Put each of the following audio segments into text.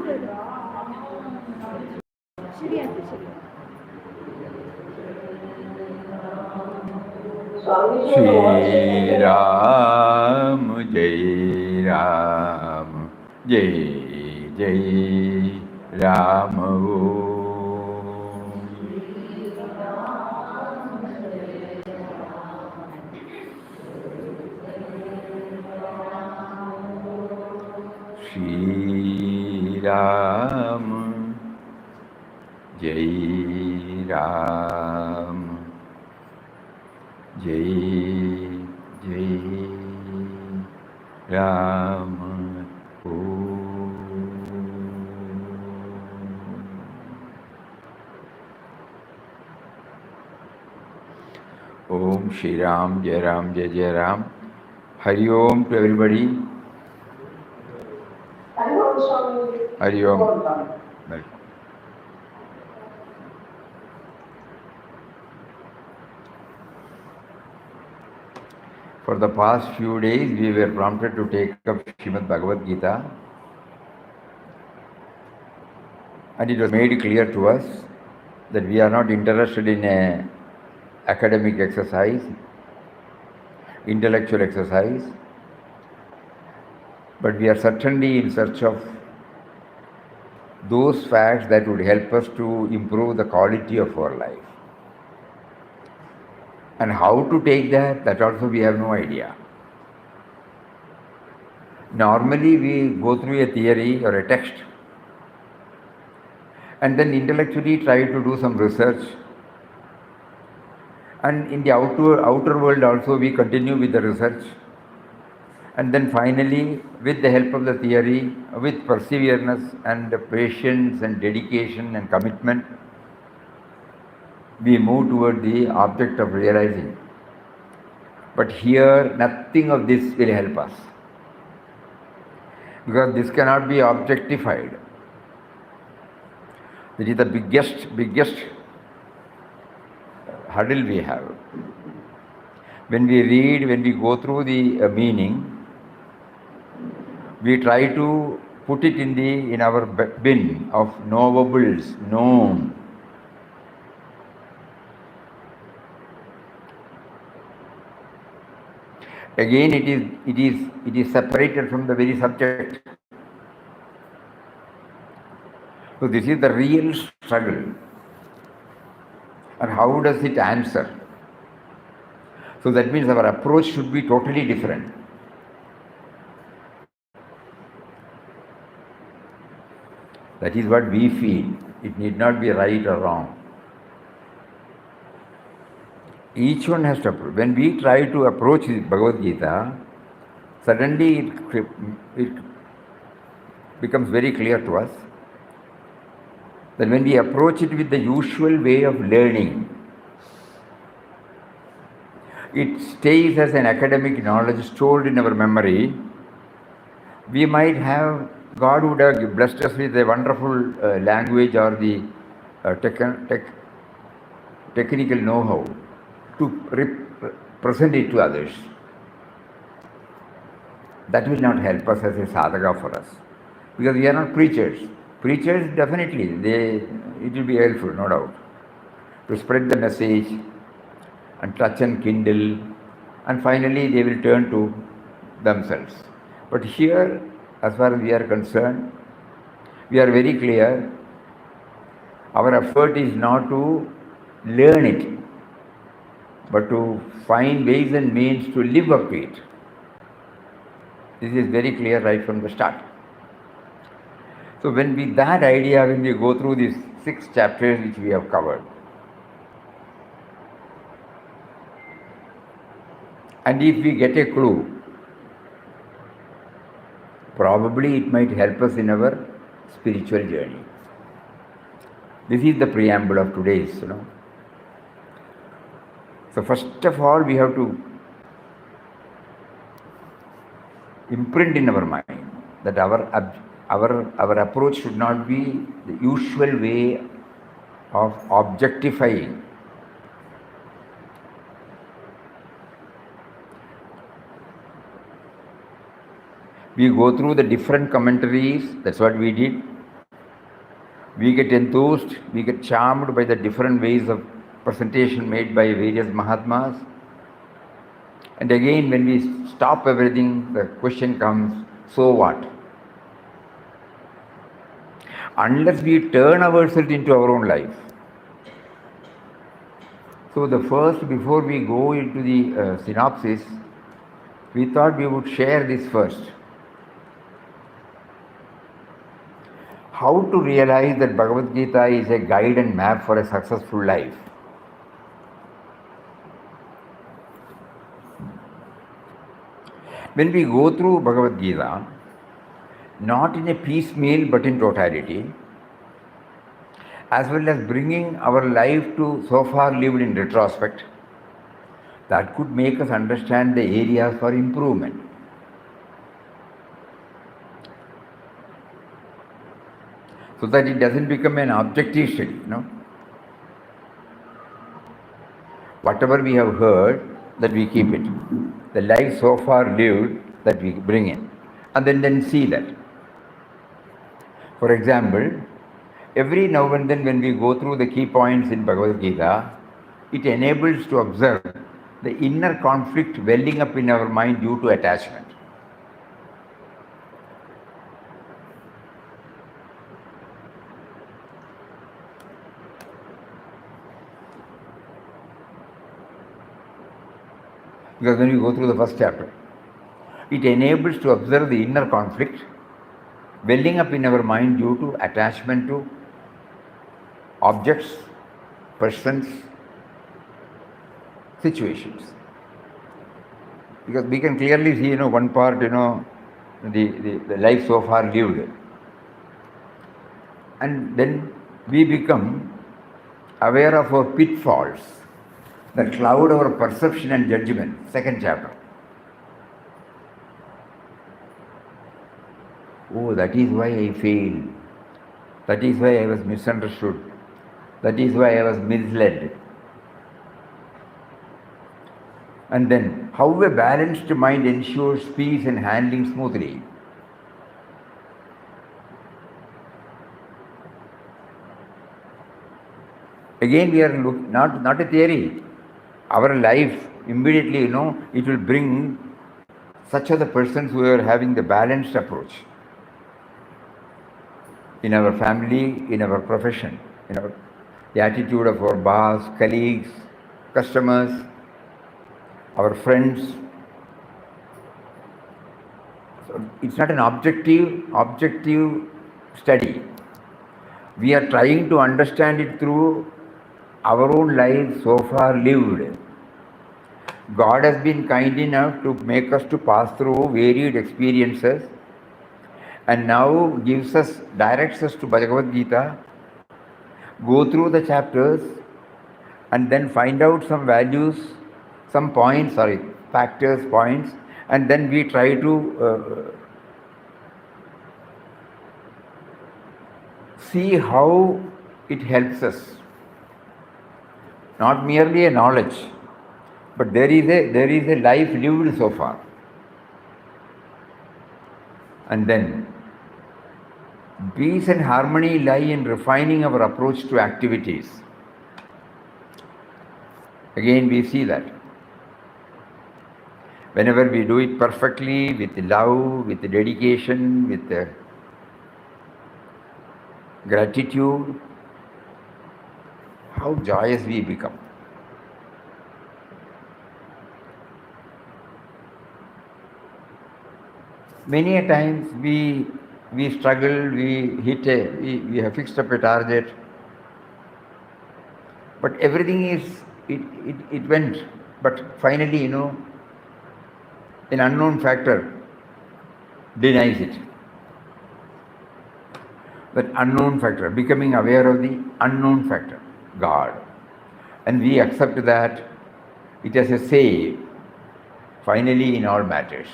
Shri Ram, Jai Ram, Jai Jai Ram. Shri Ram, Jai Ram, Jai Jai Ram. Om Shri Ram, Jai Ram, Jai Jai Ram. Hari Om to everybody. Hari Om. For the past few days, we were prompted to take up Srimad Bhagavad Gita, and it was made clear to us that we are not interested in a academic exercise, intellectual exercise, but we are certainly in search of those facts that would help us to improve the quality of our life. And how to take that also we have no idea. Normally we go through a theory or a text and then intellectually try to do some research. And in the outer world also we continue with the research. And then finally, with the help of the theory, with perseverance and patience and dedication and commitment, we move toward the object of realizing. But here, nothing of this will help us, because this cannot be objectified. This is the biggest hurdle we have. When we read, when we go through the meaning, we try to put it in our bin of knowables, known. Again, it is separated from the very subject. So this is the real struggle. And how does it answer? So that means our approach should be totally different. That is what we feel. It need not be right or wrong. Each one has to approach. When we try to approach Bhagavad Gita, suddenly it becomes very clear to us that when we approach it with the usual way of learning, it stays as an academic knowledge stored in our memory. We might have, God would have blessed us with a wonderful language or the technical know-how to present it to others. That will not help us as a sadhaka for us, because we are not preachers. Preachers, definitely, it will be helpful, no doubt, to spread the message and touch and kindle, and finally they will turn to themselves. But here, as far as we are concerned, we are very clear. Our effort is not to learn it, but to find ways and means to live up to it. This is very clear right from the start. So when with that idea, when we go through these 6 chapters which we have covered, and if we get a clue, probably it might help us in our spiritual journey. This is the preamble of today's, So first of all, we have to imprint in our mind that our approach should not be the usual way of objectifying. We go through the different commentaries, that's what we did. We get enthused, we get charmed by the different ways of presentation made by various Mahatmas. And again, when we stop everything, the question comes, so what? Unless we turn ourselves into our own life. So the first, before we go into the synopsis, we thought we would share this first. How to realize that Bhagavad Gita is a guide and map for a successful life. When we go through Bhagavad Gita, not in a piecemeal but in totality, as well as bringing our life to so far lived in retrospect, that could make us understand the areas for improvement. So that it doesn't become an objective study, Whatever we have heard, that we keep it. The life so far lived, that we bring in. And then see that. For example, every now and then when we go through the key points in Bhagavad Gita, it enables to observe the inner conflict welling up in our mind due to attachment. Because when we go through the first chapter, it enables to observe the inner conflict welling up in our mind due to attachment to objects, persons, situations. Because we can clearly see, one part, the life so far lived. And then we become aware of our pitfalls that cloud our perception and judgment. Second chapter. Oh, that is why I failed. That is why I was misunderstood. That is why I was misled. And then, how a balanced mind ensures peace and handling smoothly. Again, we are not a theory. Our life, immediately, it will bring such other persons who are having the balanced approach. In our family, in our profession, the attitude of our boss, colleagues, customers, our friends. So it's not an objective study. We are trying to understand it through our own lives so far lived. God has been kind enough to make us to pass through varied experiences and now directs us to Bhagavad Gita, go through the chapters and then find out some values, factors, points, and then we try to see how it helps us. Not merely a knowledge, but there is a life lived so far. And then peace and harmony lie in refining our approach to activities. Again, we see that. Whenever we do it perfectly, with love, with dedication, with gratitude, how joyous we become. Many a times we struggle, we have fixed up a target, but everything it went, but finally, an unknown factor denies it. That unknown factor, becoming aware of the unknown factor, God. And we accept that it has a say, finally, in all matters.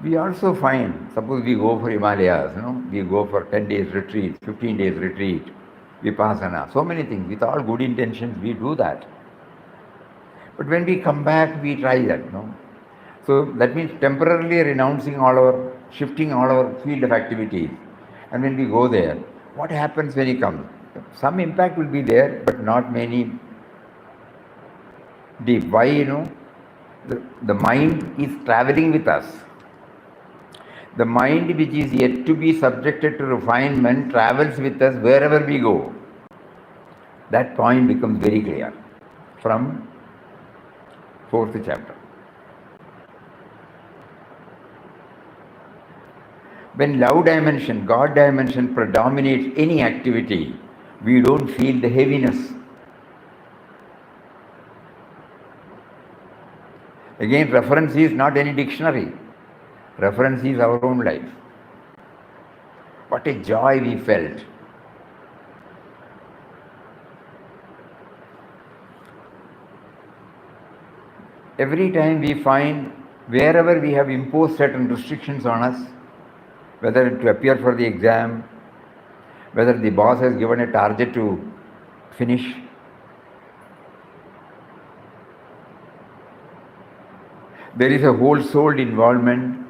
We also find, suppose we go for Himalayas, we go for 10 days retreat, 15 days retreat, Vipassana, so many things, with all good intentions, we do that. But when we come back, we try that, no? So that means temporarily renouncing shifting all our field of activities. And when we go there, what happens when he comes? Some impact will be there, but not many deep. Why, the mind is traveling with us. The mind which is yet to be subjected to refinement travels with us wherever we go. That point becomes very clear from 4th chapter. When love dimension, God dimension predominates any activity, we don't feel the heaviness. Again, reference is not any dictionary. Reference is our own life. What a joy we felt. Every time we find wherever we have imposed certain restrictions on us, whether to appear for the exam, whether the boss has given a target to finish, there is a whole-souled involvement.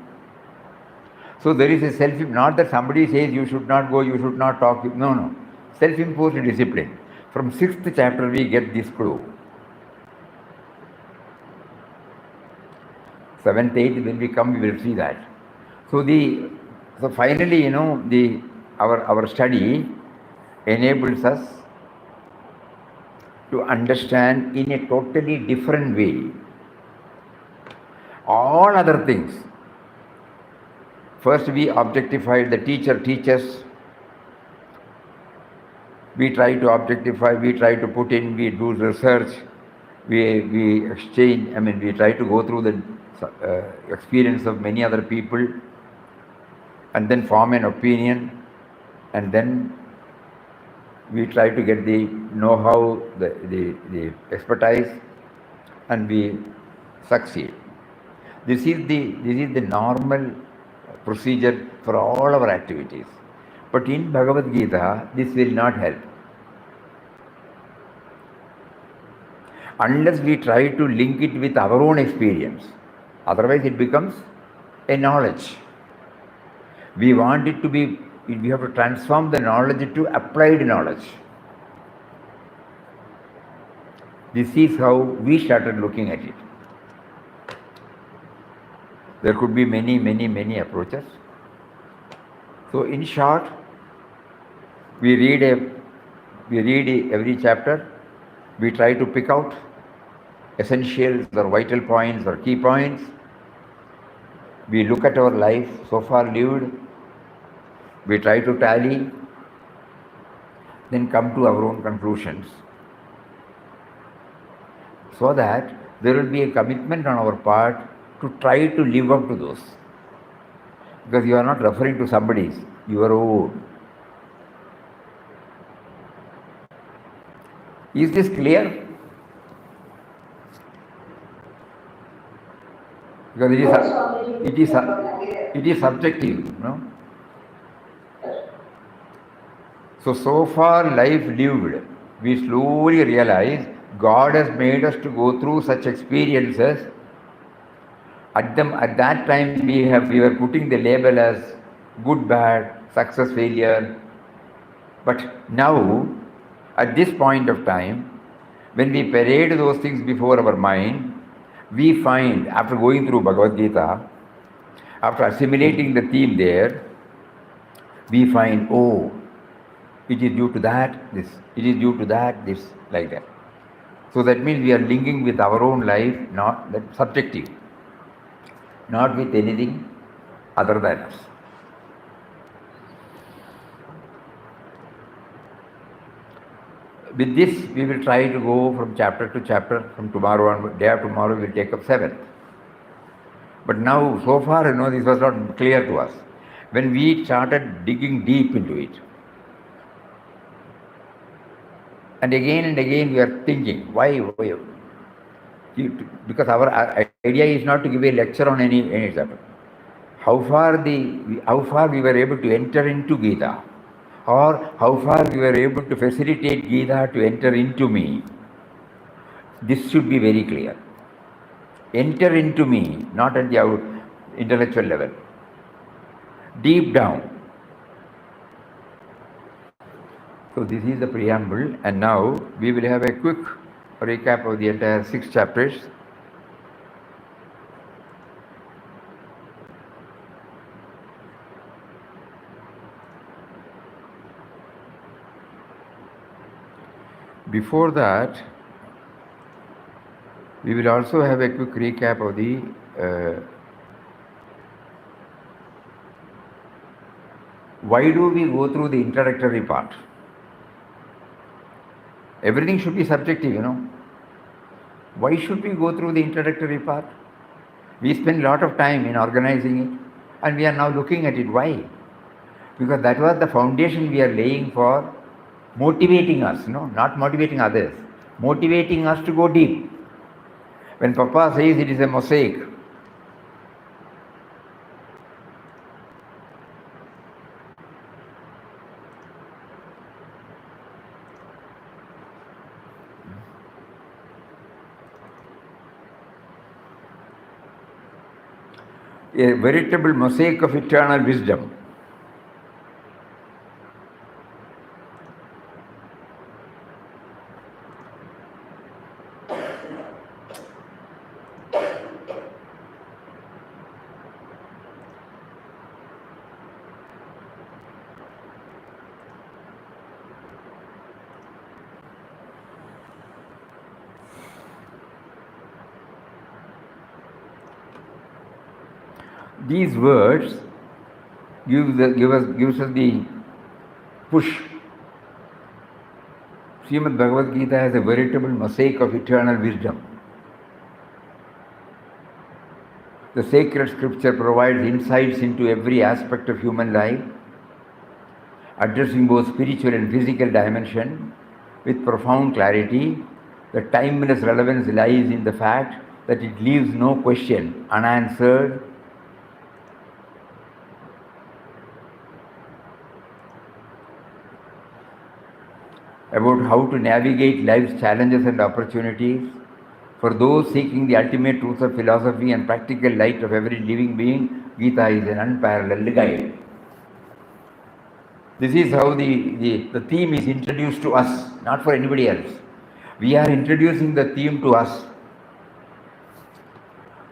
So there is a not that somebody says you should not go, you should not talk. No. Self-imposed discipline. From 6th chapter we get this clue. 7th, 8th, when we come, we will see that. So finally, our study enables us to understand in a totally different way all other things. First we objectified the teacher teaches. We try to objectify, we try to put in, we do research, we exchange, we try to go through the experience of many other people and then form an opinion, and then we try to get the know-how, the expertise, and we succeed. This is the normal procedure for all our activities. But in Bhagavad Gita, this will not help. Unless we try to link it with our own experience. Otherwise it becomes a knowledge. We want it to be, we have to transform the knowledge into applied knowledge. This is how we started looking at it. There could be many approaches. So in short, we read every chapter, we try to pick out essentials or vital points or key points. We look at our life so far lived, we try to tally, then come to our own conclusions. So that there will be a commitment on our part to try to live up to those. Because you are not referring to somebody's, your own. Is this clear? Because it is subjective, no? So far life lived, we slowly realize God has made us to go through such experiences. At that time we were putting the label as good, bad, success, failure. But now, at this point of time, when we parade those things before our mind, we find, after going through Bhagavad Gita, after assimilating the theme there, we find, oh, it is due to that, this, it is due to that, this, like that. So that means we are linking with our own life, not that subjective, not with anything other than us. With this, we will try to go from chapter to chapter. From tomorrow on, day after tomorrow, we will take up 7th. But now, so far, this was not clear to us. When we started digging deep into it, and again we are thinking, why? Because our idea is not to give a lecture on any chapter. How far we were able to enter into Gita, or how far we were able to facilitate Gita to enter into me. This should be very clear. Enter into me, not at the intellectual level. Deep down. So this is the preamble, and now we will have a quick recap of the entire 6 chapters. Before that, we will also have a quick recap of the why do we go through the introductory part? Everything should be subjective, Why should we go through the introductory part? We spend a lot of time in organizing it, and we are now looking at it. Why? Because that was the foundation we are laying for motivating us, not motivating others, motivating us to go deep. When Papa says it is a mosaic, a veritable mosaic of eternal wisdom. These words gives us the push. Srimad Bhagavad Gita has a veritable mosaic of eternal wisdom. The sacred scripture provides insights into every aspect of human life, addressing both spiritual and physical dimension with profound clarity. The timeless relevance lies in the fact that it leaves no question unanswered. About how to navigate life's challenges and opportunities. For those seeking the ultimate truth of philosophy and practical light of every living being, Gita is an unparalleled guide. This is how the theme is introduced to us, not for anybody else. We are introducing the theme to us.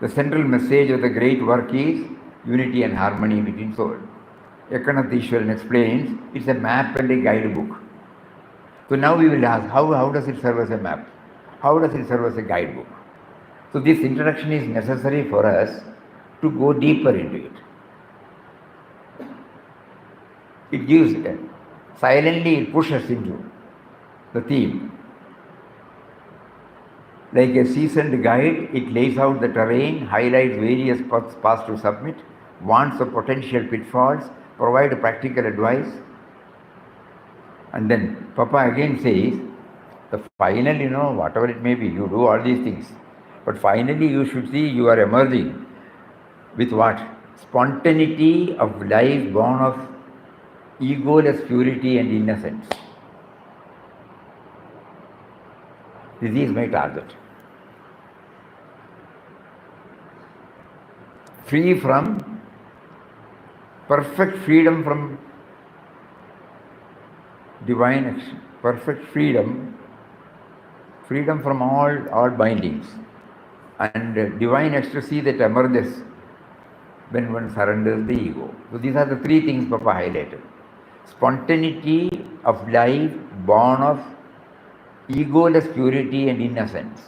The central message of the great work is unity and harmony between souls. Ekanath Ishwaran explains it's a map and a guidebook. So now we will ask, how does it serve as a map? How does it serve as a guidebook? So this introduction is necessary for us to go deeper into it. It gives, silently it pushes into the theme. Like a seasoned guide, it lays out the terrain, highlights various paths to submit, warns of potential pitfalls, provides practical advice. And then Papa again says, the final, whatever it may be, you do all these things. But finally you should see you are emerging with what? Spontaneity of life born of egoless purity and innocence. This is my target. Free from, perfect freedom from divine action, perfect freedom from all bindings, and divine ecstasy that emerges when one surrenders the ego. So these are the 3 things Papa highlighted. Spontaneity of life born of egoless purity and innocence,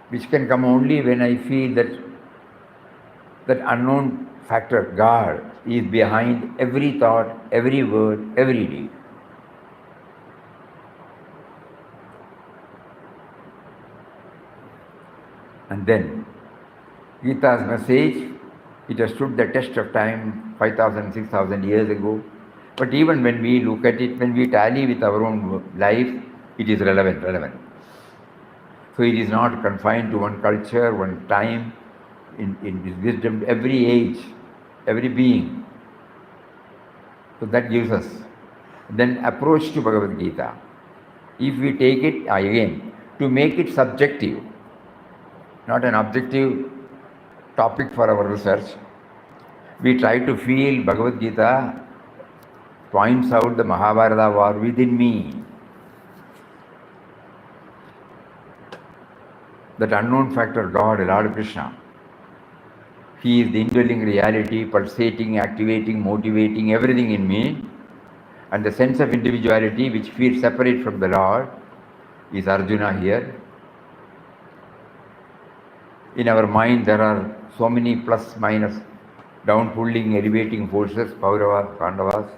which can come only when I feel that unknown factor, God, is behind every thought, every word, every deed. And then Gita's message, it has stood the test of time 5,000, 6,000 years ago. But even when we look at it, when we tally with our own life, it is relevant. So it is not confined to one culture, one time, in this wisdom, every age, every being. So that gives us. Then approach to Bhagavad Gita. If we take it again to make it subjective, not an objective topic for our research, we try to feel Bhagavad Gita points out the Mahabharata war within me. That unknown factor, God, Lord Krishna, He is the indwelling reality, pulsating, activating, motivating everything in me. And the sense of individuality which feels separate from the Lord is Arjuna here. In our mind, there are so many plus, minus, down pulling, elevating forces, Pauravas, Pandavas.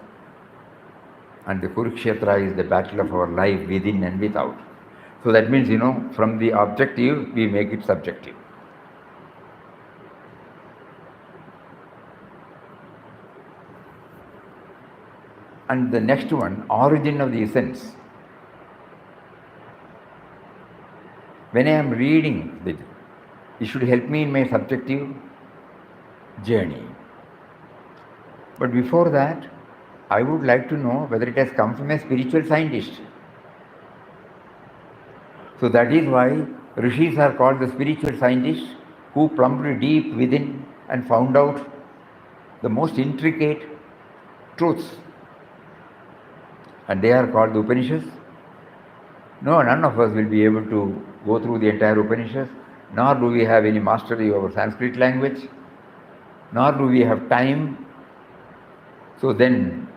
And the Kurukshetra is the battle of our life within and without. So that means, from the objective, we make it subjective. And the next one, origin of the essence. When I am reading it should help me in my subjective journey. But before that, I would like to know whether it has come from a spiritual scientist. So that is why rishis are called the spiritual scientists who plumbed deep within and found out the most intricate truths. And they are called the Upanishads. No, none of us will be able to go through the entire Upanishads, nor do we have any mastery over Sanskrit language, nor do we have time. So then,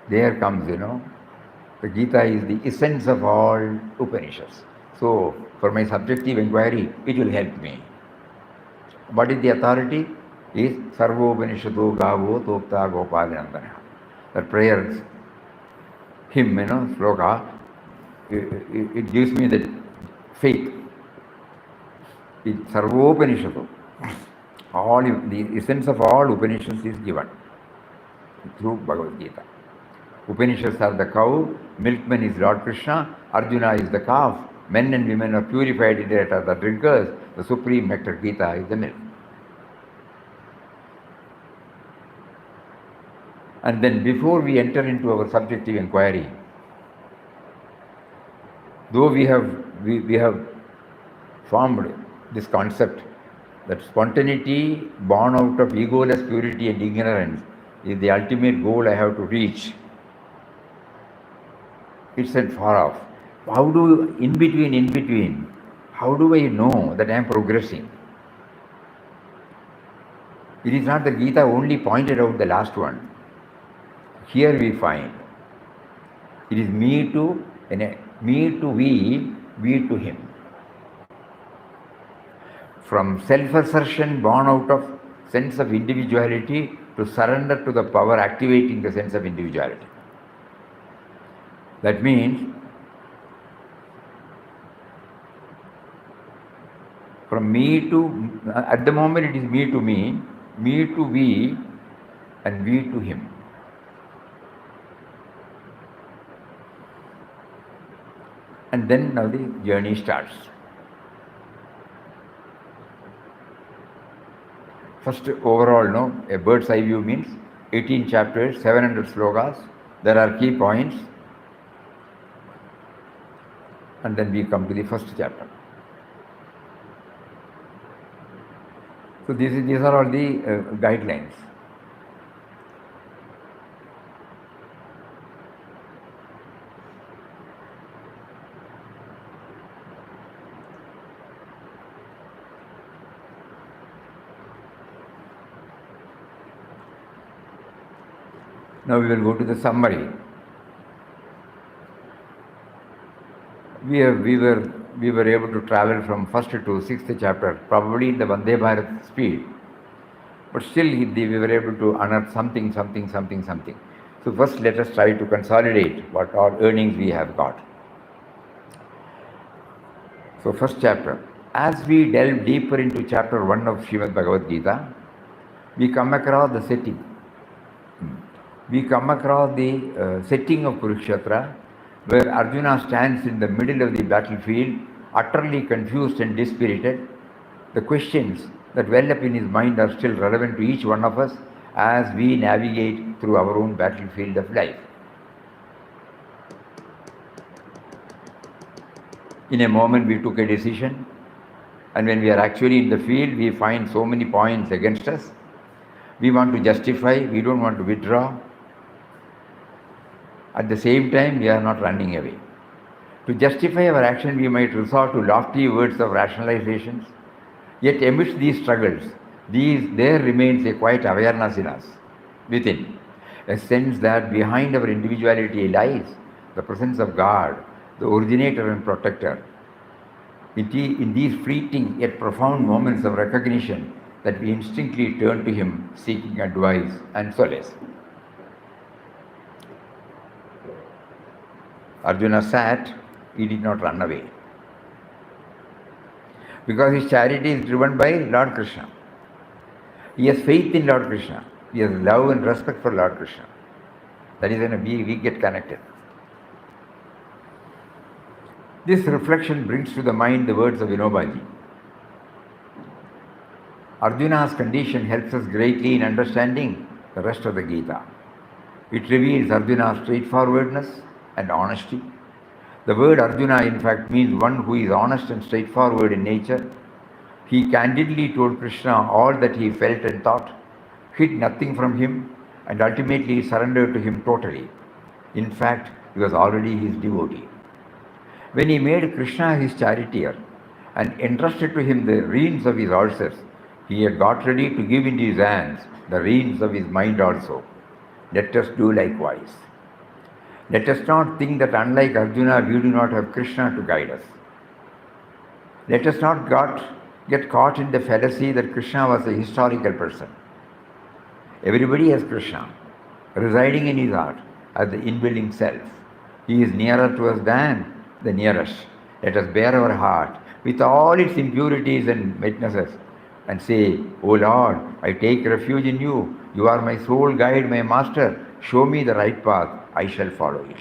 there comes, the Gita is the essence of all Upanishads. So, for my subjective inquiry, it will help me. What is the authority? Is Sarvopanishado Gavo Topta Gopalanandana. That prayer, hymn, sloka, it gives me the faith. Sarvopanishado. All the essence of all Upanishads is given through Bhagavad Gita. Upanishads are the cow, milkman is Lord Krishna, Arjuna is the calf, men and women are purified in it are the drinkers, the supreme nectar Gita is the milk. And then before we enter into our subjective inquiry, though we have formed this concept that spontaneity born out of egoless purity and ignorance is the ultimate goal I have to reach. It's not far off. How do, in between, how do I know that I am progressing? It is not the Gita only pointed out the last one. Here we find it is me to we to him. From self-assertion born out of sense of individuality to surrender to the power activating the sense of individuality. That means from me to, at the moment it is me to we, and we to him. And then now the journey starts. First, overall, a bird's eye view means 18 chapters, 700 slokas. There are key points. And then we come to the first chapter. So these are all the guidelines. Now we will go to the summary. We were able to travel from first to sixth chapter, probably in the Vande Bharat speed, but still we were able to unearth something. So first let us try to consolidate what all earnings we have got. So first chapter. As we delve deeper into chapter 1 of Srimad Bhagavad Gita, we come across the setting. We come across the setting of Kurukshetra, where Arjuna stands in the middle of the battlefield, utterly confused and dispirited. The questions that well up in his mind are still relevant to each one of us as we navigate through our own battlefield of life. In a moment we took a decision, and when we are actually in the field, we find so many points against us. We want to justify, we don't want to withdraw. At the same time, we are not running away. To justify our action, we might resort to lofty words of rationalizations. Yet amidst these struggles, there remains a quiet awareness in us, within, a sense that behind our individuality lies the presence of God, the originator and protector. In these fleeting yet profound moments of recognition, that we instinctively turn to Him, seeking advice and solace. Arjuna sat, he did not run away. Because his charity is driven by Lord Krishna. He has faith in Lord Krishna. He has love and respect for Lord Krishna. That is when we get connected. This reflection brings to the mind the words of Vinobaji. Arjuna's condition helps us greatly in understanding the rest of the Gita. It reveals Arjuna's straightforwardness and honesty. The word Arjuna, in fact, means one who is honest and straightforward in nature. He candidly told Krishna all that he felt and thought, hid nothing from him, and ultimately surrendered to him totally. In fact, he was already his devotee. When he made Krishna his charioteer and entrusted to him the reins of his horses, he had got ready to give into his hands the reins of his mind also. Let us do likewise. Let us not think that unlike Arjuna, we do not have Krishna to guide us. Let us not get caught in the fallacy that Krishna was a historical person. Everybody has Krishna, residing in his heart as the indwelling self. He is nearer to us than the nearest. Let us bear our heart with all its impurities and weaknesses and say, O Lord, I take refuge in you. You are my sole guide, my master. Show me the right path. I shall follow it.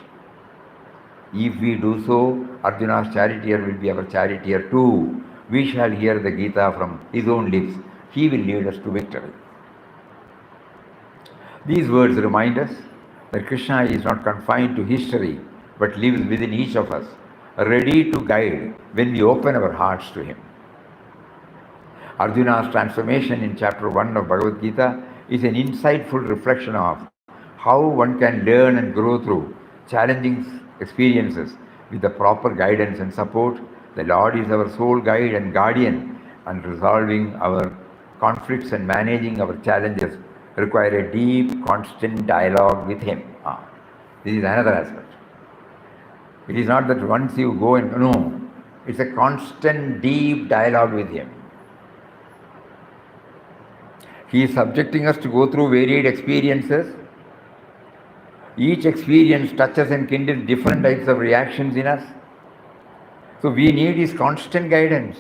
If we do so, Arjuna's charioteer will be our charioteer too. We shall hear the Gita from his own lips. He will lead us to victory. These words remind us that Krishna is not confined to history, but lives within each of us, ready to guide when we open our hearts to him. Arjuna's transformation in chapter 1 of Bhagavad Gita is an insightful reflection of how one can learn and grow through challenging experiences with the proper guidance and support. The Lord is our sole guide and guardian, and resolving our conflicts and managing our challenges require a deep, constant dialogue with him. This is another aspect. It is not that once you go and no, it's a constant, deep dialogue with him. He is subjecting us to go through varied experiences. Each experience touches and kindles different types of reactions in us. So we need his constant guidance.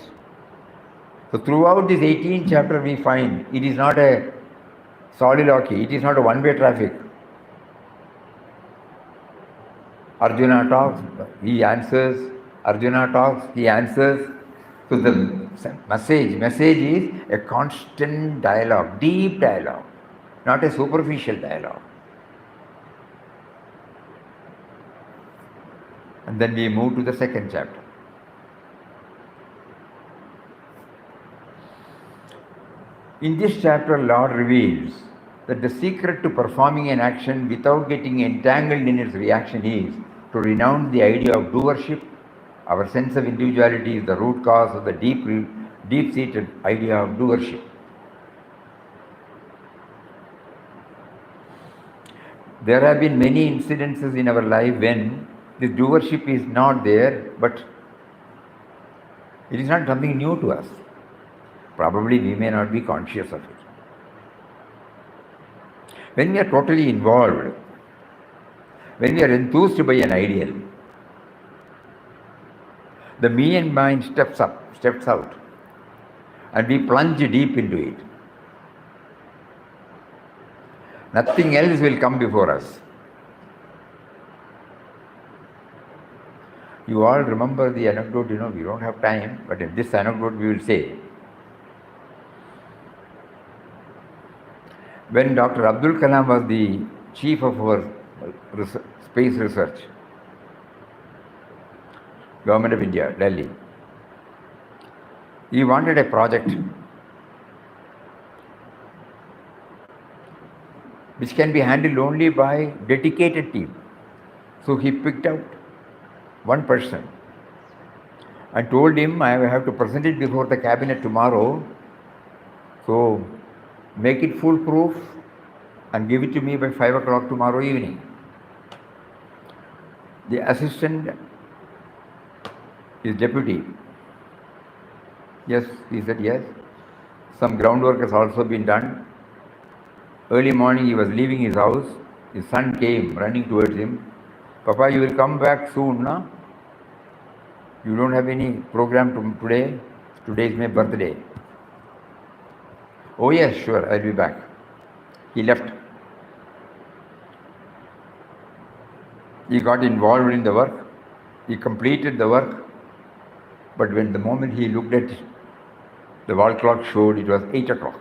So throughout this 18th chapter we find it is not a soliloquy, it is not a one-way traffic. Arjuna talks, he answers. Arjuna talks, he answers. So the message is a constant dialogue, deep dialogue, not a superficial dialogue. And then we move to the second chapter. In this chapter, Lord reveals that the secret to performing an action without getting entangled in its reaction is to renounce the idea of doership. Our sense of individuality is the root cause of the deep-seated idea of doership. There have been many incidences in our life when this doership is not there, but it is not something new to us. Probably we may not be conscious of it. When we are totally involved, when we are enthused by an ideal, the me and mind steps out, and we plunge deep into it. Nothing else will come before us. You all remember the anecdote, we don't have time, but in this anecdote we will say. When Dr. Abdul Kalam was the chief of our space research, Government of India, Delhi. He wanted a project which can be handled only by dedicated team. So he picked out one person and told him, I have to present it before the cabinet tomorrow. So make it foolproof and give it to me by 5 o'clock tomorrow evening. The assistant, his deputy, yes, he said yes. Some groundwork has also been done. Early morning he was leaving his house. His son came running towards him. Papa, you will come back soon, no? You don't have any program today? Today is my birthday. Oh yes, sure, I'll be back. He left. He got involved in the work. He completed the work. But when the moment he looked at the wall clock showed it was 8 o'clock.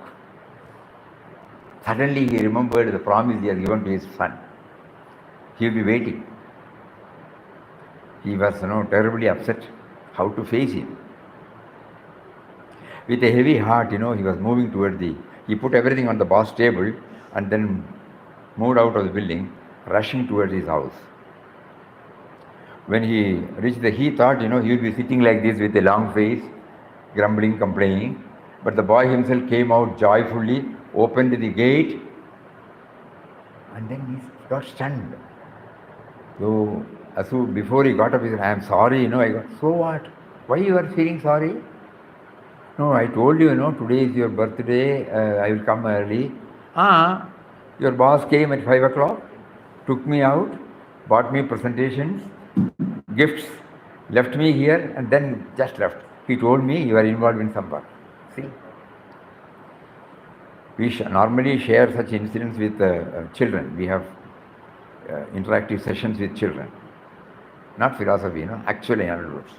Suddenly he remembered the promise he had given to his son. He will be waiting. He was terribly upset how to face him. With a heavy heart, he was moving toward he put everything on the boss table and then moved out of the building, rushing towards his house. When he reached he thought, he would be sitting like this with a long face, grumbling, complaining. But the boy himself came out joyfully, opened the gate, and then he got stunned. So before he got up, he said, I am sorry, so what? Why you are feeling sorry? No, I told you, today is your birthday, I will come early. Your boss came at 5 o'clock, took me out, bought me presentations, gifts, left me here, and then just left. He told me you are involved in some work. See? We normally share such incidents with children. We have interactive sessions with children. Not philosophy, actually anecdotes.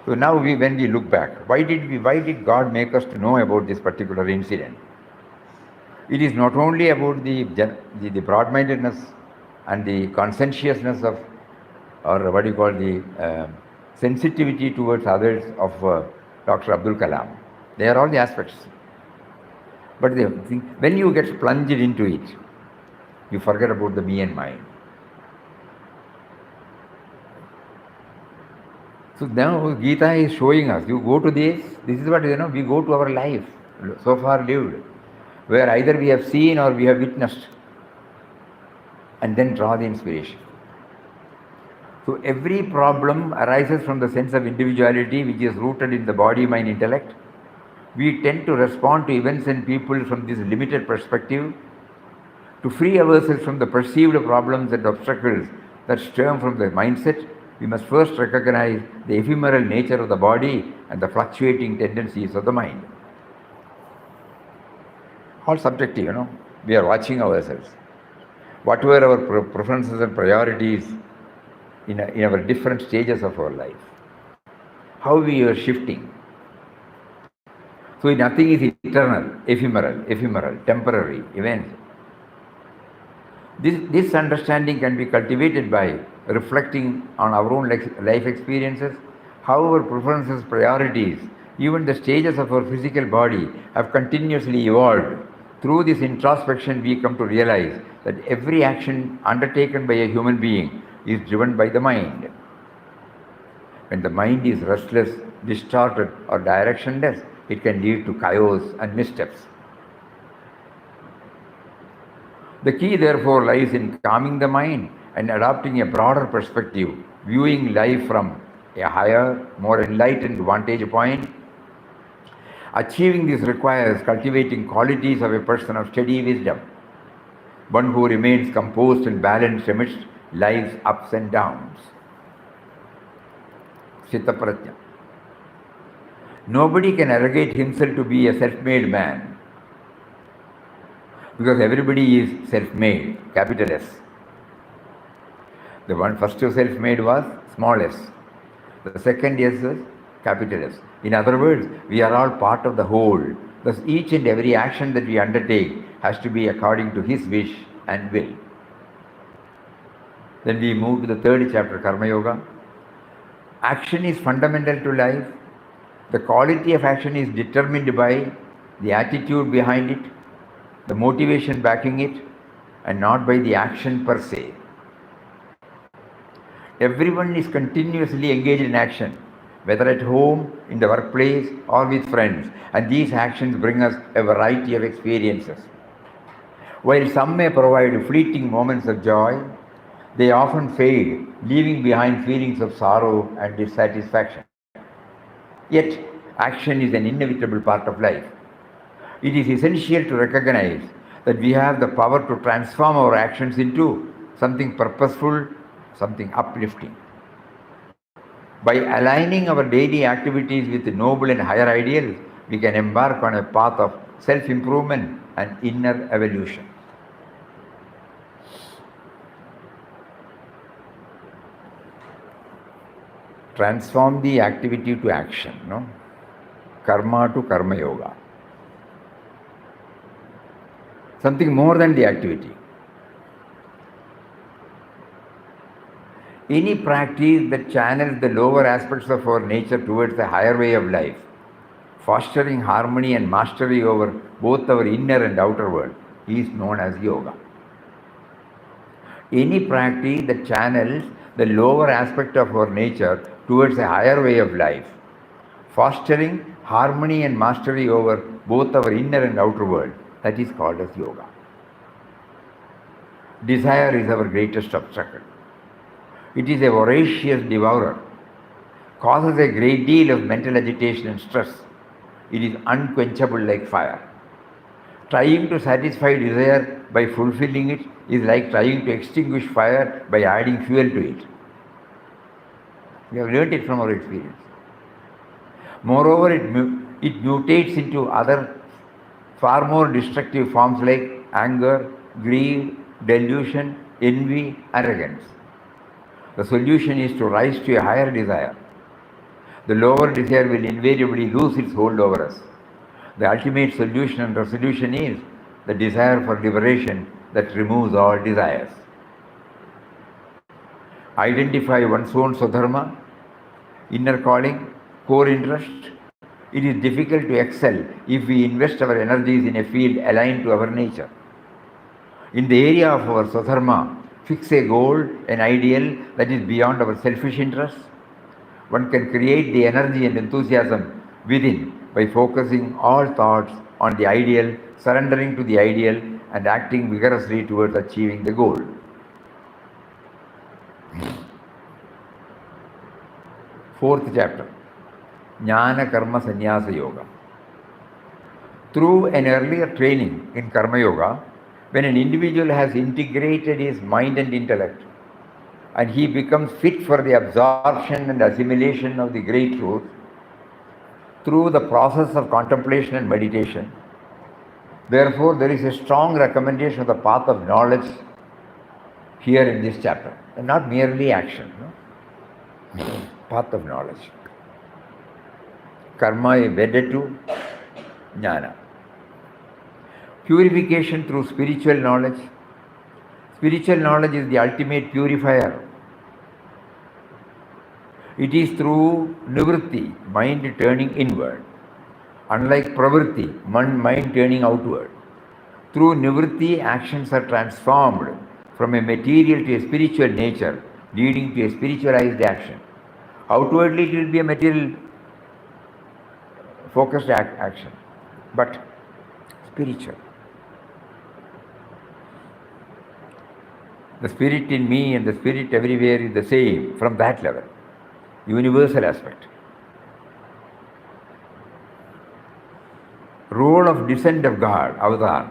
So now when we look back, why did God make us to know about this particular incident? It is not only about the broad-mindedness and the conscientiousness of, or what you call the sensitivity towards others of Dr. Abdul Kalam. They are all the aspects. But when you get plunged into it, you forget about the me and mine. So now Gita is showing us, you go to this is what, we go to our life, so far lived, where either we have seen or we have witnessed, and then draw the inspiration. So every problem arises from the sense of individuality which is rooted in the body, mind, intellect. We tend to respond to events and people from this limited perspective. To free ourselves from the perceived problems and obstacles that stem from the mindset, we must first recognize the ephemeral nature of the body and the fluctuating tendencies of the mind. All subjective, we are watching ourselves. What were our preferences and priorities in our different stages of our life? How we are shifting. So nothing is eternal, ephemeral, temporary events. This understanding can be cultivated by reflecting on our own life experiences, how our preferences, priorities, even the stages of our physical body have continuously evolved. Through this introspection, we come to realize that every action undertaken by a human being is driven by the mind. When the mind is restless, distorted, or directionless, it can lead to chaos and missteps. The key, therefore, lies in calming the mind and adopting a broader perspective, viewing life from a higher, more enlightened vantage point. Achieving this requires cultivating qualities of a person of steady wisdom, one who remains composed and balanced amidst life's ups and downs. Chitta Pratya. Nobody can arrogate himself to be a self-made man, because everybody is self-made, capital S. The first self-made was small s. The second S is capital S. In other words, we are all part of the whole. Thus, each and every action that we undertake has to be according to his wish and will. Then we move to the third chapter, Karma Yoga. Action is fundamental to life. The quality of action is determined by the attitude behind it, the motivation backing it, and not by the action per se. Everyone is continuously engaged in action, whether at home, in the workplace, or with friends, and these actions bring us a variety of experiences. While some may provide fleeting moments of joy, they often fade, leaving behind feelings of sorrow and dissatisfaction. Yet, action is an inevitable part of life. It is essential to recognize that we have the power to transform our actions into something purposeful, something uplifting. By aligning our daily activities with noble and higher ideals, we can embark on a path of self-improvement and inner evolution. Transform the activity to action, no? Karma to karma yoga. Something more than the activity. Any practice that channels the lower aspects of our nature towards a higher way of life, fostering harmony and mastery over both our inner and outer world, is known as yoga. Any practice that channels the lower aspect of our nature towards a higher way of life, fostering harmony and mastery over both our inner and outer world, that is called as yoga. Desire is our greatest obstacle. It is a voracious devourer, causes a great deal of mental agitation and stress. It is unquenchable like fire. Trying to satisfy desire by fulfilling it is like trying to extinguish fire by adding fuel to it. We have learned it from our experience. Moreover, it mutates into other far more destructive forms like anger, greed, delusion, envy, arrogance. The solution is to rise to a higher desire. The lower desire will invariably lose its hold over us. The ultimate solution and resolution is the desire for liberation that removes all desires. Identify one's own Swadharma, inner calling, core interest. It is difficult to excel if we invest our energies in a field aligned to our nature. In the area of our Swadharma, fix a goal, an ideal that is beyond our selfish interests. One can create the energy and enthusiasm within by focusing all thoughts on the ideal, surrendering to the ideal, and acting vigorously towards achieving the goal. Fourth chapter, Jnana Karma Sannyasa Yoga. Through an earlier training in Karma Yoga, when an individual has integrated his mind and intellect, and he becomes fit for the absorption and assimilation of the great truth, through the process of contemplation and meditation, therefore there is a strong recommendation of the path of knowledge here in this chapter, and not merely action. No? Path of knowledge. Karma is wedded to jnana. Purification through spiritual knowledge. Spiritual knowledge is the ultimate purifier. It is through nivritti, mind turning inward, unlike pravritti, mind turning outward. Through nivritti, actions are transformed from a material to a spiritual nature, leading to a spiritualized action. Outwardly, it will be a material focused action, but spiritual. The spirit in me and the spirit everywhere is the same from that level, universal aspect. Role of descent of God, avatar.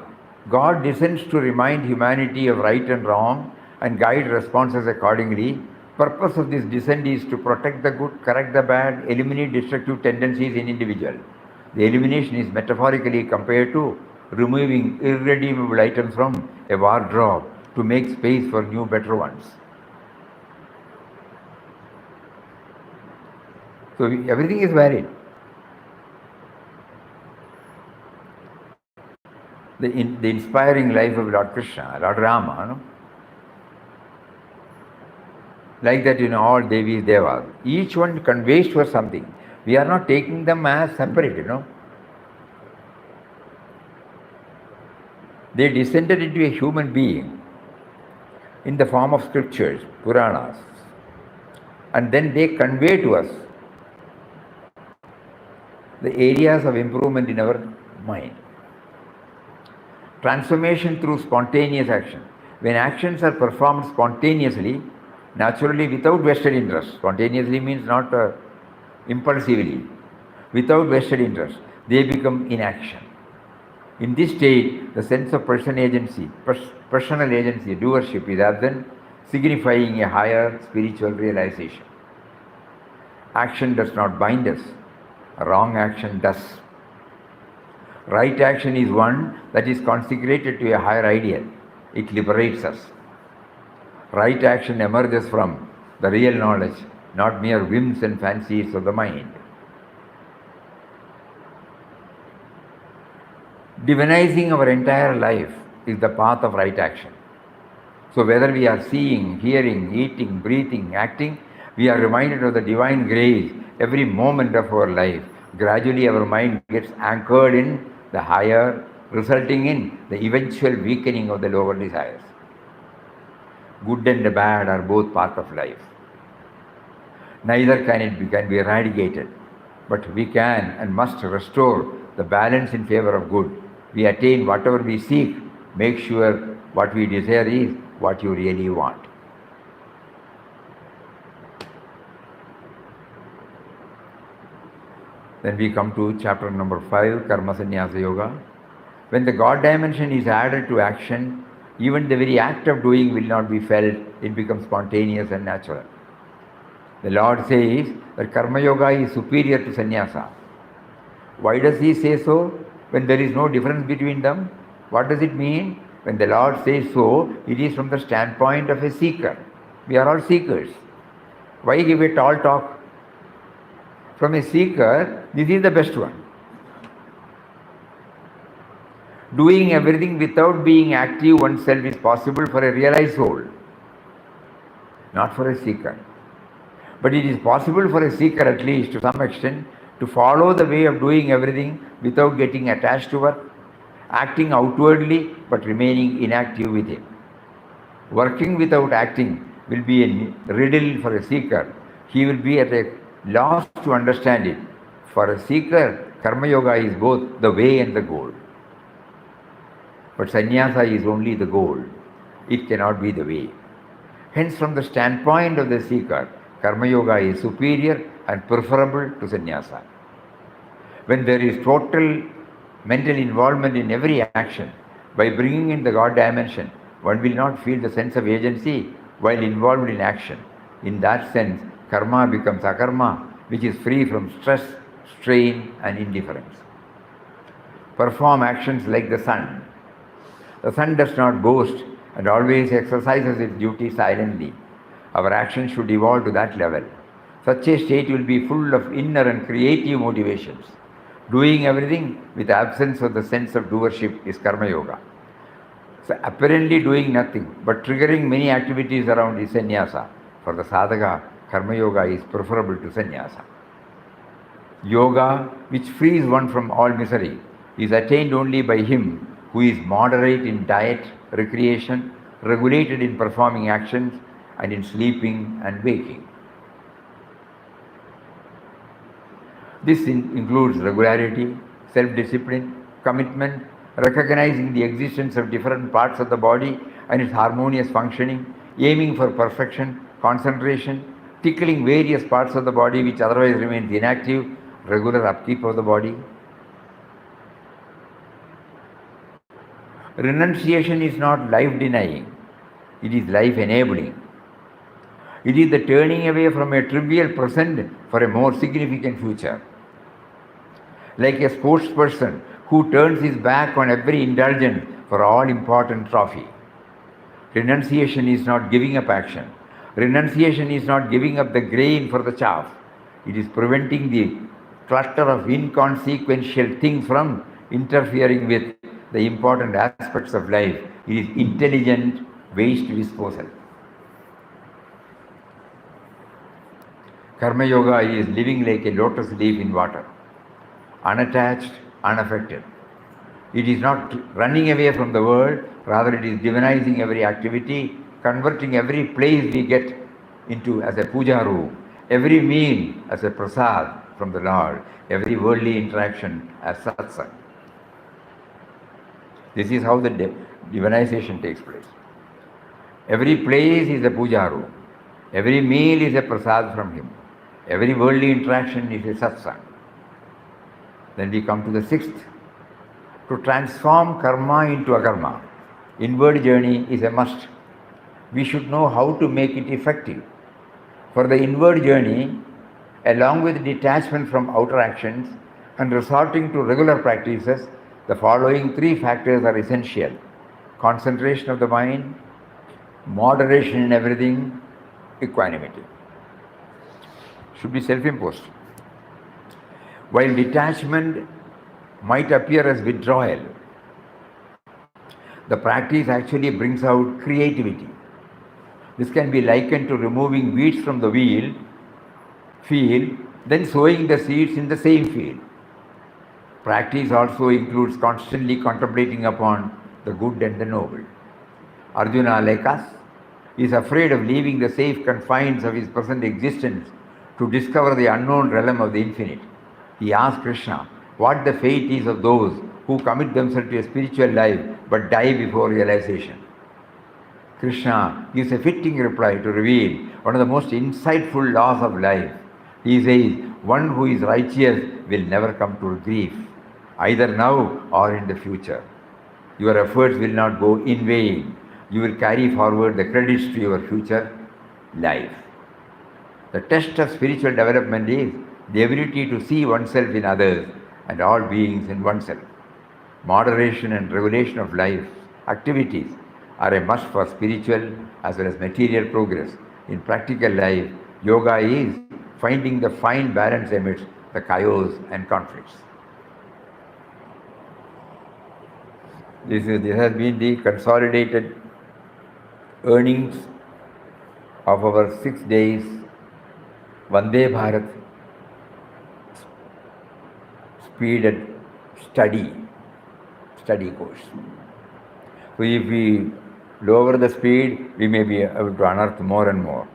God descends to remind humanity of right and wrong and guide responses accordingly. Purpose of this descent is to protect the good, correct the bad, eliminate destructive tendencies in individual. The elimination is metaphorically compared to removing irredeemable items from a wardrobe to make space for new, better ones. So everything is varied. The inspiring life of Lord Krishna, Lord Rama, no? Like that, all Devis, Devas. Each one conveys to us something. We are not taking them as separate. They descended into a human being in the form of scriptures, Puranas. And then they convey to us the areas of improvement in our mind. Transformation through spontaneous action. When actions are performed spontaneously, naturally without vested interest, spontaneously means not impulsively, without vested interest, they become inaction. In this state, the sense of personal agency, doership is absent, signifying a higher spiritual realization. Action does not bind us, wrong action does. Right action is one that is consecrated to a higher ideal. It liberates us. Right action emerges from the real knowledge, not mere whims and fancies of the mind. Divinizing our entire life is the path of right action. So whether we are seeing, hearing, eating, breathing, acting, we are reminded of the divine grace every moment of our life. Gradually our mind gets anchored in the higher, resulting in the eventual weakening of the lower desires. Good and bad are both part of life. Neither can be eradicated, but we can and must restore the balance in favor of good. We attain whatever we seek, make sure what we desire is what you really want. Then we come to chapter number 5, Karma Sannyasa Yoga. When the God dimension is added to action, even the very act of doing will not be felt, it becomes spontaneous and natural. The Lord says that Karma Yoga is superior to Sannyasa. Why does he say so when there is no difference between them? What does it mean? When the Lord says so, it is from the standpoint of a seeker. We are all seekers. Why give a tall talk? From a seeker, this is the best one. Doing everything without being active oneself is possible for a realized soul, not for a seeker. But it is possible for a seeker, at least to some extent, to follow the way of doing everything without getting attached to work, acting outwardly but remaining inactive within. Working without acting will be a riddle for a seeker. He will be at a loss to understand it. For a seeker, Karma Yoga is both the way and the goal. But Sannyasa is only the goal. It cannot be the way. Hence, from the standpoint of the seeker, Karma Yoga is superior and preferable to Sannyasa. When there is total mental involvement in every action, by bringing in the God dimension, one will not feel the sense of agency while involved in action. In that sense, karma becomes akarma, which is free from stress, strain and indifference. Perform actions like the sun. The sun does not boast and always exercises its duty silently. Our actions should evolve to that level. Such a state will be full of inner and creative motivations. Doing everything with absence of the sense of doership is Karma Yoga. So apparently doing nothing, but triggering many activities around is Sannyasa. For the sadhaka, Karma Yoga is preferable to Sannyasa. Yoga, which frees one from all misery, is attained only by him who is moderate in diet, recreation, regulated in performing actions, and in sleeping and waking. This includes regularity, self-discipline, commitment, recognizing the existence of different parts of the body and its harmonious functioning, aiming for perfection, concentration, tickling various parts of the body which otherwise remains inactive, regular upkeep of the body. Renunciation is not life-denying, it is life-enabling. It is the turning away from a trivial present for a more significant future. Like a sportsperson who turns his back on every indulgence for all important trophy. Renunciation is not giving up action. Renunciation is not giving up the grain for the chaff. It is preventing the cluster of inconsequential things from interfering with the important aspects of life. It is intelligent waste disposal. Karma Yoga is living like a lotus leaf in water, unattached, unaffected. It is not running away from the world, rather it is divinizing every activity, converting every place we get into as a puja room, every meal as a prasad from the Lord, every worldly interaction as satsang. This is how the divinization takes place. Every place is a puja room. Every meal is a prasad from him. Every worldly interaction is a satsang. Then we come to the sixth. To transform karma into akarma, inward journey is a must. We should know how to make it effective. For the inward journey, along with detachment from outer actions and resorting to regular practices, the following three factors are essential: concentration of the mind, moderation in everything, equanimity. Should be self-imposed. While detachment might appear as withdrawal, the practice actually brings out creativity. This can be likened to removing weeds from the field, then sowing the seeds in the same field. Practice also includes constantly contemplating upon the good and the noble. Arjuna, like us, is afraid of leaving the safe confines of his present existence to discover the unknown realm of the infinite. He asks Krishna what the fate is of those who commit themselves to a spiritual life but die before realization. Krishna gives a fitting reply to reveal one of the most insightful laws of life. He says, one who is righteous will never come to grief, either now or in the future. Your efforts will not go in vain. You will carry forward the credits to your future life. The test of spiritual development is the ability to see oneself in others and all beings in oneself. Moderation and regulation of life activities are a must for spiritual as well as material progress. In practical life, yoga is finding the fine balance amidst the chaos and conflicts. This has been the consolidated earnings of our 6 days Vande Bharat speeded study course. So if we lower the speed, we may be able to unearth more and more.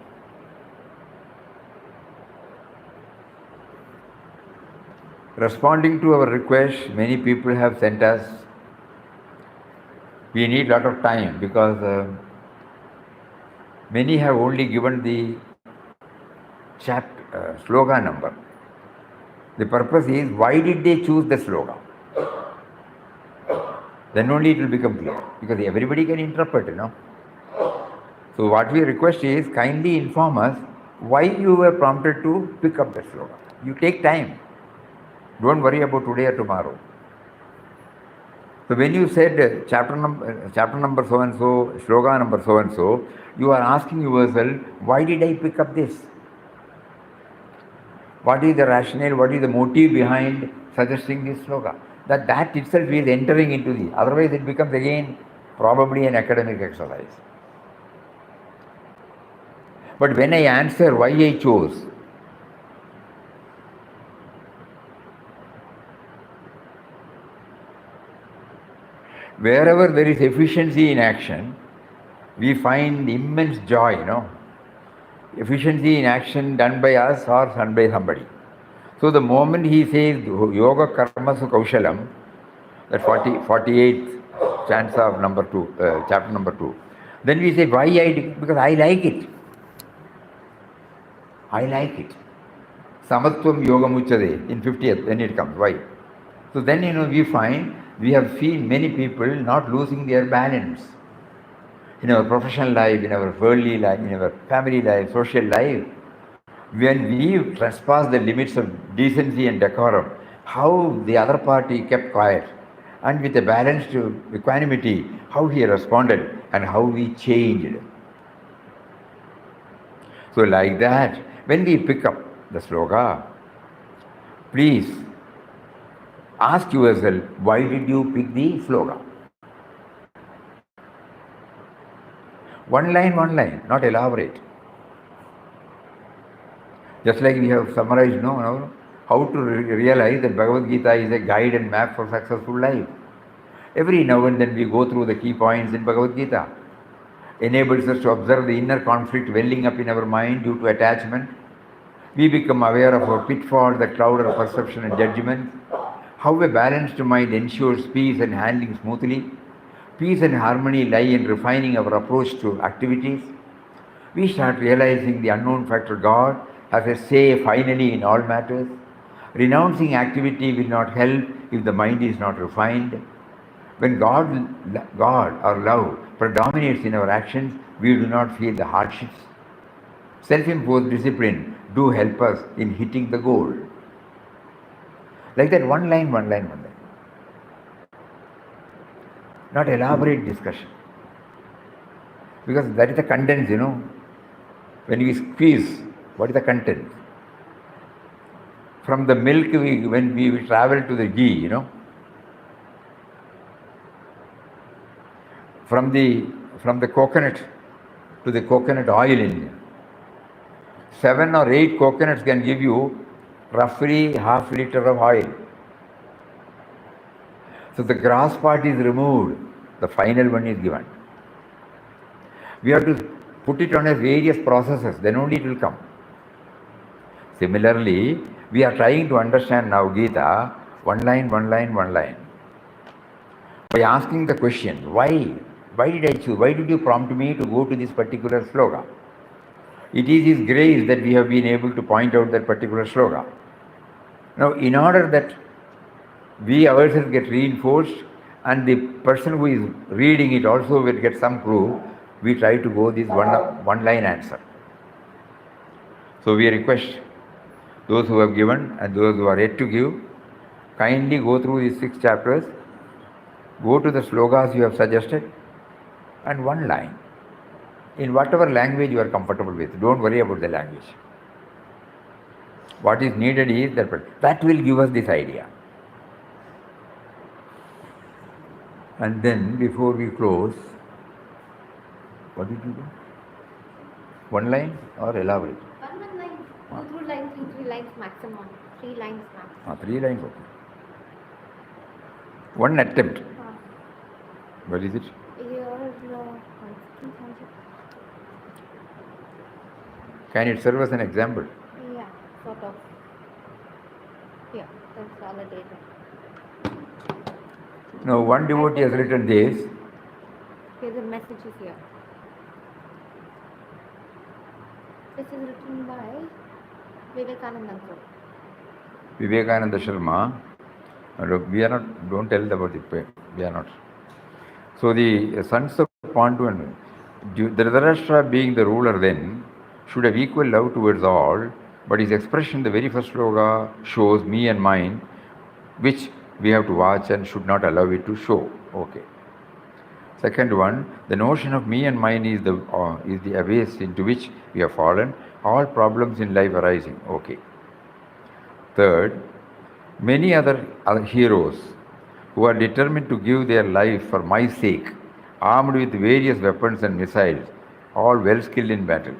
Responding to our request, many people have sent us. We need a lot of time because many have only given the slogan number. The purpose is, why did they choose the slogan? Then only it will become clear, because everybody can interpret, So what we request is, kindly inform us why you were prompted to pick up the slogan. You take time. Don't worry about today or tomorrow. So when you said chapter number so and so, slogan number so and so, you are asking yourself, why did I pick up this? What is the rationale, what is the motive behind suggesting this slogan? That itself is entering into the, otherwise it becomes again probably an academic exercise. But when I answer why I chose, wherever there is efficiency in action, we find immense joy, Efficiency in action done by us or done by somebody. So the moment he says yoga karmasu kaushalam, that 48th stanza of chapter number 2, then we say why because I like it. I like it. Samatvam yoga muchade in 50th, when it comes. Why? So then we find we have seen many people not losing their balance in our professional life, in our worldly life, in our family life, social life. When we trespass the limits of decency and decorum, how the other party kept quiet, and with a balanced equanimity, how he responded and how we changed. So like that, when we pick up the sloka, please ask yourself, why did you pick the sloka? One line, not elaborate. Just like we have summarized now, how to realize that Bhagavad Gita is a guide and map for successful life. Every now and then we go through the key points in Bhagavad Gita. Enables us to observe the inner conflict welling up in our mind due to attachment. We become aware of our pitfalls that cloud our perception and judgment. How a balanced mind ensures peace and handling smoothly. Peace and harmony lie in refining our approach to activities. We start realizing the unknown factor God has a say finally in all matters. Renouncing activity will not help if the mind is not refined. When God or love predominates in our actions, we do not feel the hardships. Self-imposed discipline do help us in hitting the goal. Like that, one line. Not elaborate discussion. Because that is the content, When we squeeze, what is the content? From the milk, when we travel to the ghee, From the coconut to the coconut oil in 7 or 8 coconuts can give you roughly half liter of oil. So the grass part is removed, the final one is given. We have to put it on a various processes, then only it will come. Similarly, we are trying to understand now Gita, one line. By asking the question, why? Why did I choose? Why did you prompt me to go to this particular sloka? It is His grace that we have been able to point out that particular sloka. Now, in order that we ourselves get reinforced and the person who is reading it also will get some clue, we try to go this one line answer. So we request those who have given and those who are yet to give, kindly go through these 6 chapters, go to the slokas you have suggested, and one line. In whatever language you are comfortable with, don't worry about the language. What is needed is that will give us this idea. And then before we close, what did you do? One line or elaborate? One line. 2 lines, 3 lines maximum. 3 lines maximum. 3 lines, okay. One attempt. What is it? Can it serve as an example? Yeah, sort of. Yeah, that's all it is. Now, one devotee has written this. Here's a message here. This is written by Vivekananda. Vivekananda Sharma. We are not, don't tell about it, we are not. So the sons of Pandu and Dhritarashtra being the ruler then, should have equal love towards all, but his expression in the very first sloka shows me and mine, which we have to watch and should not allow it to show. Okay. Second one, the notion of me and mine is the abyss into which we have fallen, all problems in life arising. Okay. Third, many other heroes who are determined to give their life for my sake, armed with various weapons and missiles, all well skilled in battle.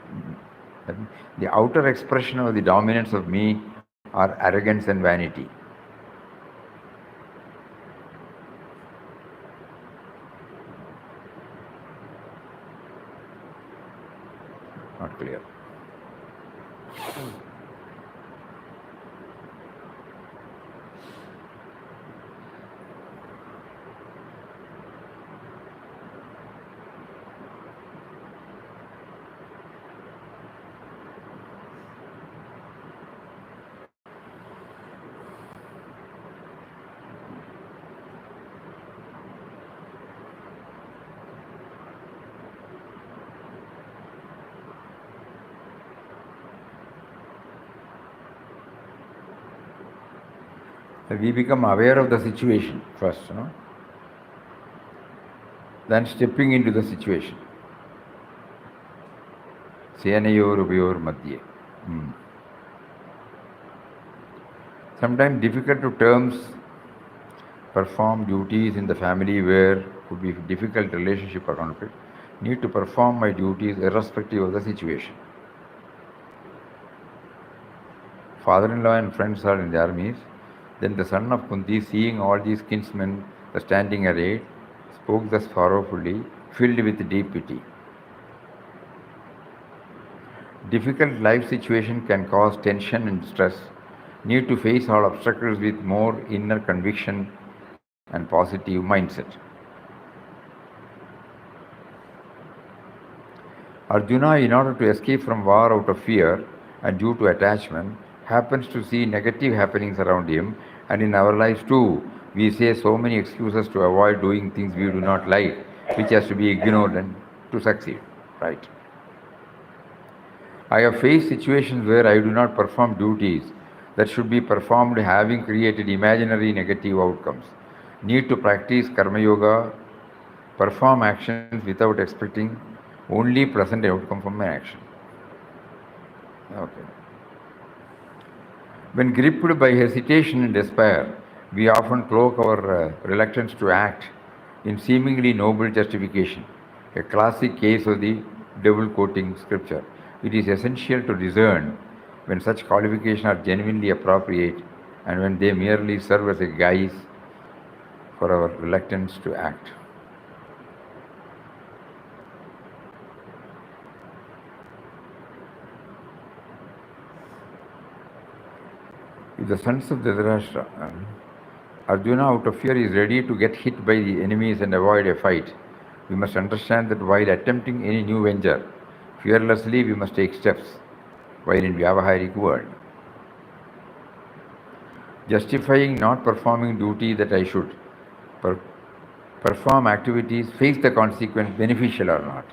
The outer expression of the dominance of me are arrogance and vanity. Not clear. We become aware of the situation first, then stepping into the situation. Senayor Ubayor Madhye. Sometimes difficult to terms perform duties in the family where could be difficult relationship or conflict. Need to perform my duties irrespective of the situation. father-in-law and friends are in the armies. Then the son of Kunti, seeing all these kinsmen standing arrayed, spoke thus sorrowfully, filled with deep pity. Difficult life situation can cause tension and stress. Need to face all obstacles with more inner conviction and positive mindset. Arjuna, in order to escape from war out of fear and due to attachment, happens to see negative happenings around him, and in our lives too, we say so many excuses to avoid doing things we do not like, which has to be ignored and to succeed. Right? I have faced situations where I do not perform duties that should be performed, having created imaginary negative outcomes. Need to practice karma yoga, perform actions without expecting only pleasant outcome from my action. Okay. When gripped by hesitation and despair, we often cloak our reluctance to act in seemingly noble justification. A classic case of the devil quoting scripture. It is essential to discern when such qualifications are genuinely appropriate and when they merely serve as a guise for our reluctance to act. If the sons of Dhritarashtra, Arjuna, out of fear, is ready to get hit by the enemies and avoid a fight, we must understand that while attempting any new venture, fearlessly we must take steps while in Vyavaharic world. Justifying not performing duty that I should perform activities, face the consequence, beneficial or not.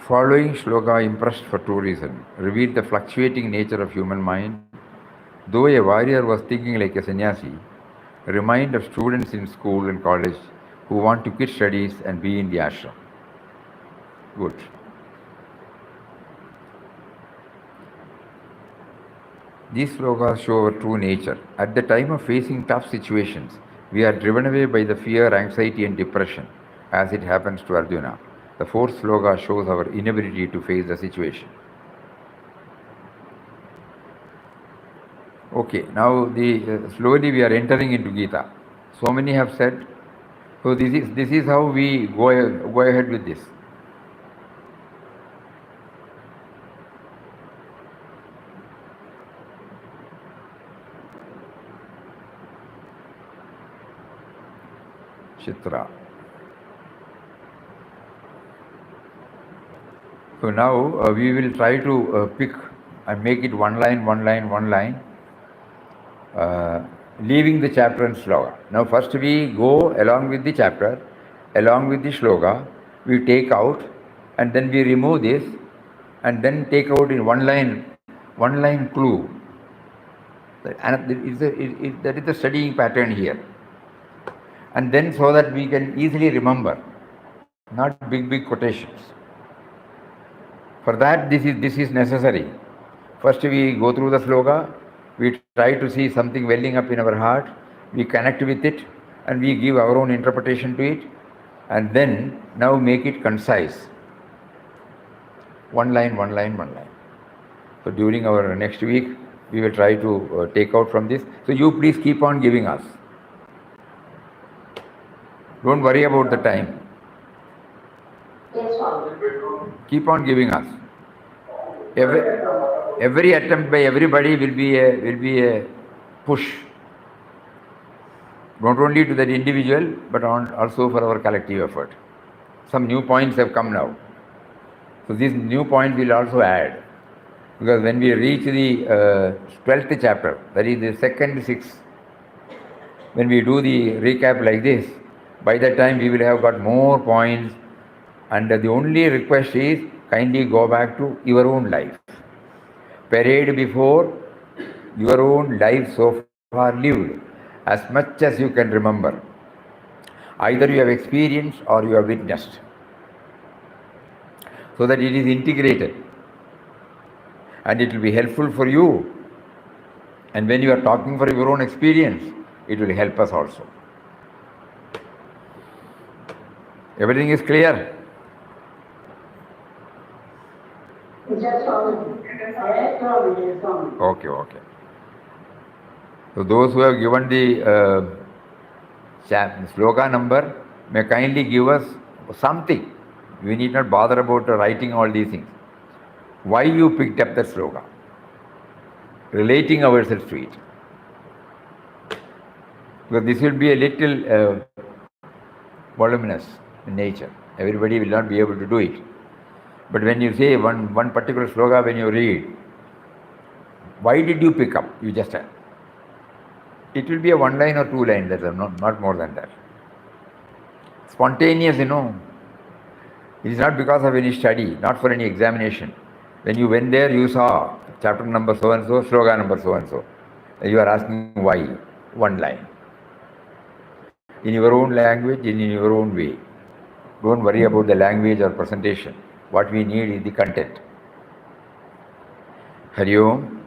Following shloka impressed for two reasons. Revealed the fluctuating nature of human mind. Though a warrior was thinking like a sannyasi, remind of students in school and college who want to quit studies and be in the ashram. Good. These slokas show our true nature. At the time of facing tough situations, we are driven away by the fear, anxiety and depression, as it happens to Arjuna. The fourth sloka shows our inability to face the situation. Okay, now slowly we are entering into Gita. So many have said, so this is how we go ahead with this. Chitra. So now we will try to pick and make it one line, leaving the chapter and sloka. Now first we go along with the chapter, along with the shloka, we take out and then we remove this and then take out in one line clue. That is the studying pattern here. And then so that we can easily remember, not big quotations. For that, this is necessary. First we go through the sloka, we try to see something welling up in our heart, we connect with it, and we give our own interpretation to it, and then now make it concise. One line. So during our next week, we will try to take out from this. So you please keep on giving us. Don't worry about the time. Keep on giving us. Every attempt by everybody will be a push, not only to that individual, but also for our collective effort. Some new points have come now. So these new points will also add. Because when we reach the 12th chapter, that is the second sixth, when we do the recap like this, by that time we will have got more points, and the only request is kindly go back to your own life. Parade before your own life so far lived, as much as you can remember. Either you have experienced or you have witnessed, so that it is integrated and it will be helpful for you. And when you are talking for your own experience, it will help us also. Everything is clear? Just Okay. So those who have given the sloka number may kindly give us something. We need not bother about writing all these things. Why you picked up the sloka? Relating ourselves to it. Because this will be a little voluminous in nature. Everybody will not be able to do it. But when you say one particular sloka, when you read, why did you pick up? You just it will be a one line or two line, that's not more than that. Spontaneous, it is not because of any study, not for any examination. When you went there, you saw chapter number so and so, sloka number so and so. You are asking why? One line. In your own language, in your own way. Don't worry about the language or presentation. What we need is the content. Hari Om.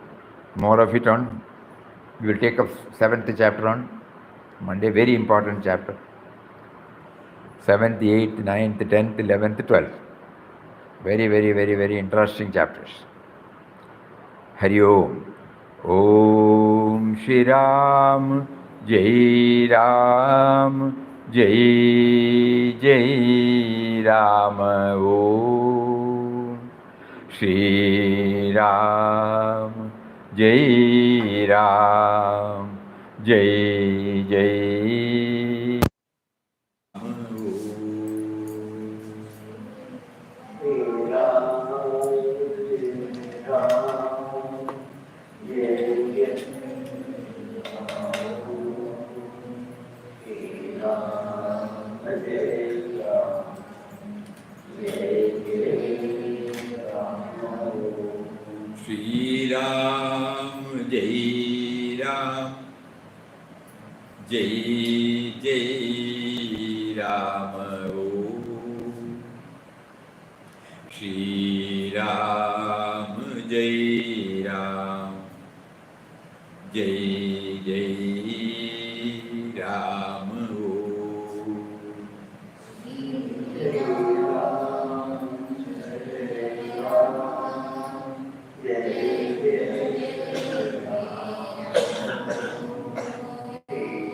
More of it on. We will take up 7th chapter on Monday, very important chapter. 7th, 8th, 9th, 10th, 11th, 12th. Very interesting chapters. Hari Om. Om Shri Ram, Jai Ram, Jai Ram. Om Shri Ram, Jai Ram, Jai Shri Ram, Jai Ram, Jai Ram.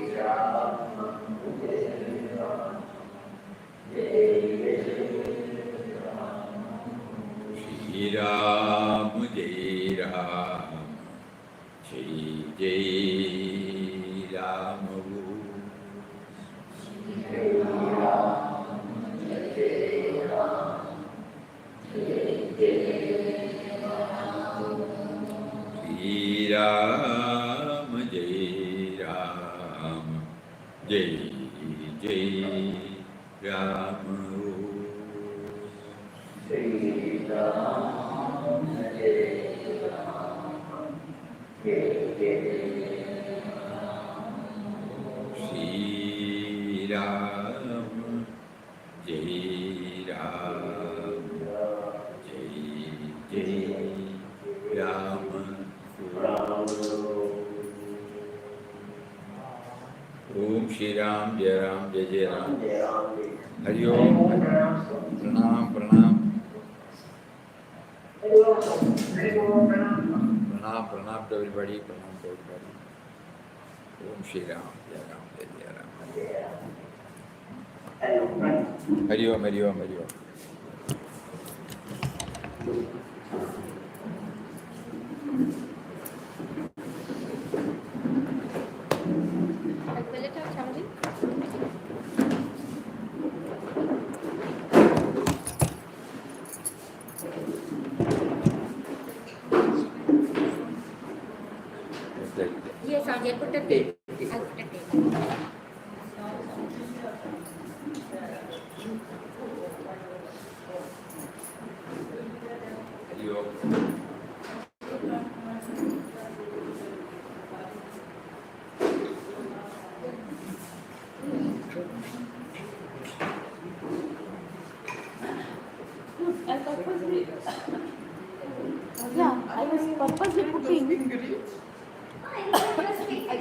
Om Shri Ram, Jai Ram, Jai Ram. Shri Ram, Jai Ram, Jai Ram. Shri Ram, Jai Ram, Jai Ram. Shri Ram, Jai Ram, Jai Ram. Om Shri Ram, Jai Ram. Hari Om. Pranam. Pranam to everybody. Om Shri Ram, Jai Ram. Hari Om. Will it have something? Yes, I'll put a tape. I'll put a tape. Hari Om. Yeah, I was purposely putting. I